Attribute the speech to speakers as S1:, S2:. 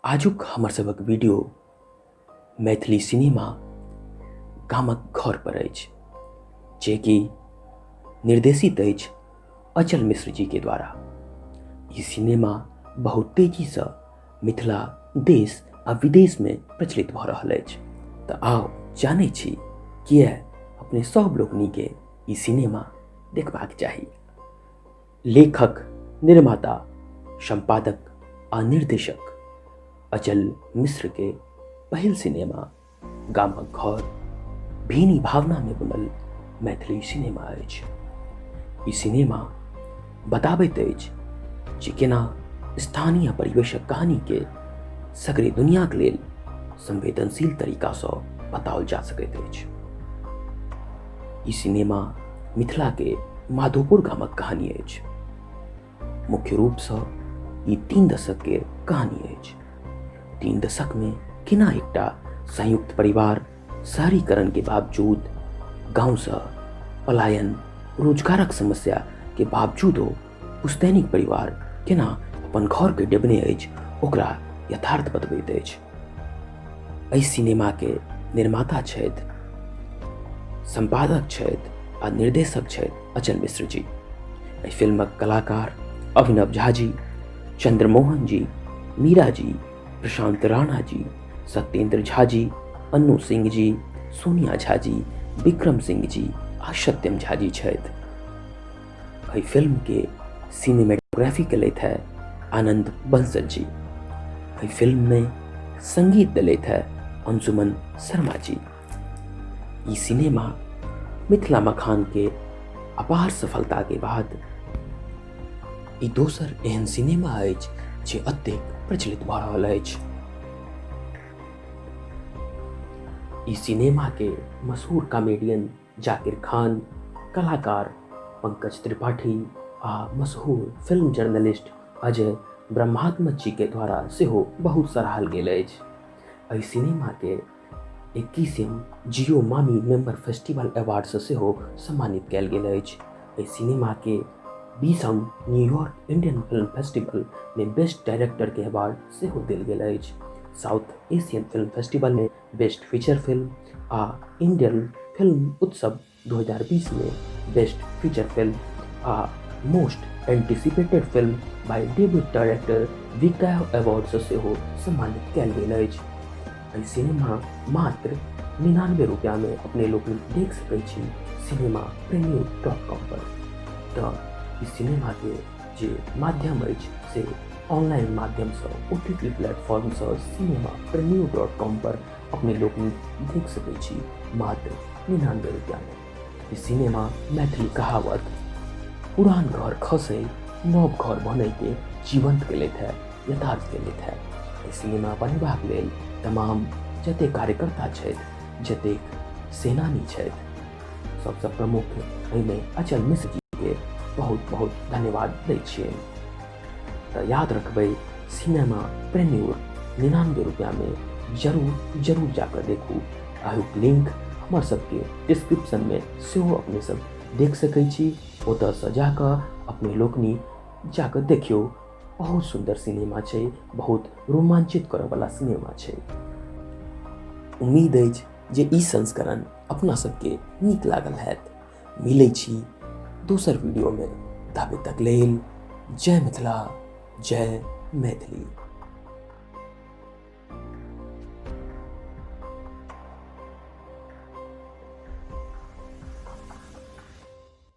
S1: आजुक हमर सबक वीडियो मैथिली सिनेमा गामक घर पर अछि, जे कि निर्देशित अछि अचल मिश्र जी के द्वारा। ई सिनेमा बहुत तेजी से मिथिला देश आ विदेश में प्रचलित भ रहल अछि। तऽ आओ जानै छी किए अपने सब लोकनि के ई सिनेमा देखबाक चाही। लेखक, निर्माता, संपादक आ निर्देशक अचल मिश्र के पहिल सिनेमा गामक घर भीनी भावना में बनल मैथिली सिनेमा अछि। ई सिनेमा बताबैत अछि जे केना स्थानीय परिवेशक कहानी के सगरे दुनिया के लेल संवेदनशील तरीका से बताओल जा सकैत अछि। ई सिनेमा मिथिला के माधोपुर गामक कहानी अछि। मुख्य रूप से ई 3 दशक के कहानी अछि। 3 दशक में केना एकटा संयुक्त परिवार शहरीकरण के बावजूद गांव से पलायन, रोजगारक समस्या के बावजूदो पुस्तैनिक परिवार केना अपन घर के डेबने अछि ओकरा यथार्थ बतबैत अछि। एहि सिनेमा के निर्माता छथि, संपादक छथि आ निर्देशक छथि अचल मिश्र जी। एहि फिल्मक कलाकार अभिनव झा जी, चंद्रमोहन जी, मीरा जी, प्रशांत राणा जी, सत्येंद्र झा जी, अन्नू सिंह जी, सोनिया झा जी, विक्रम सिंह जी आ सत्यम झा जी छथि। एहि फिल्म के सिनेमेटोग्राफी कयलथि है आनंद बंसल जी। एहि फिल्म में संगीत दिलैथ है अंशुमन शर्मा जी। ई सिनेमा मिथिला मखान के अपार सफलता के बाद ई दोसर एहन सिनेमा अछि जे अतेक प्रचलित भ रहल अछि। ई सिनेमा के मशहूर कॉमेडियन जाकिर खान, कलाकार पंकज त्रिपाठी आ मशहूर फिल्म जर्नलिस्ट अजय ब्रह्मात्मज जी के द्वारा सेहो बहुत सराहल गेल अछि। एहि सिनेमा के 21वीं जियो मामी मेंबर फेस्टिवल अवार्ड से सेहो सम्मानित कयल गेल अछि। एहि सिनेमा के 20वीं न्यूयॉर्क इंडियन फिल्म फेस्टिवल में बेस्ट डायरेक्टर के अवार्ड सेहो देल गेल अछि। साउथ एशियन फिल्म फेस्टिवल में बेस्ट फीचर फिल्म आ इंडियन फिल्म उत्सव 2020 में बेस्ट फीचर फिल्म आ most anticipated film by debut director विक्रय अवार्ड से सेहो सम्मानित कयल गेल अछि। एहि सिनेमा मात्र 99 रुपया में अपने लोग देख सकै छी cinemapremium.com पर। तऽ इस सिनेमा के जे माध्यम अछि से ऑनलाइन माध्यम से OTT प्लेटफॉर्म से cinemapremium.com पर अपने लोग देख सकै छी मात्र 99 रुपया में। ई सिनेमा मैथिली कहावत पुरान घर खसे नव घर बने के जीवंत केलैथ है, यथार्थ केलैथ है। ई सिनेमा बनेबाक लेल तमाम जते कार्यकर्ता छथि, जते सेनानी छथि, सबसे प्रमुख एहिमे अचल मिश्र जी के बहुत बहुत धन्यवाद दै छियै। तऽ याद रखबै सिनेमा प्रेम्योर 99 रुपया में जरूर जाकर देखू। आयुक लिंक हमर सबके डिस्क्रिप्शन में सेहो अपने सब देख सकै छी। ओतऽ से जाकर अपने लोकनि जाकर देखियो। बहुत सुंदर सिनेमा छै, बहुत रोमांचित करऽ वाला सिनेमा छै। उम्मीद अछि जे ई संस्करण अपना सबके नीक लागल हैत। मिलै छी दोसर वीडियो में, ताबे तक लेल जय मिथिला, जय मैथिली।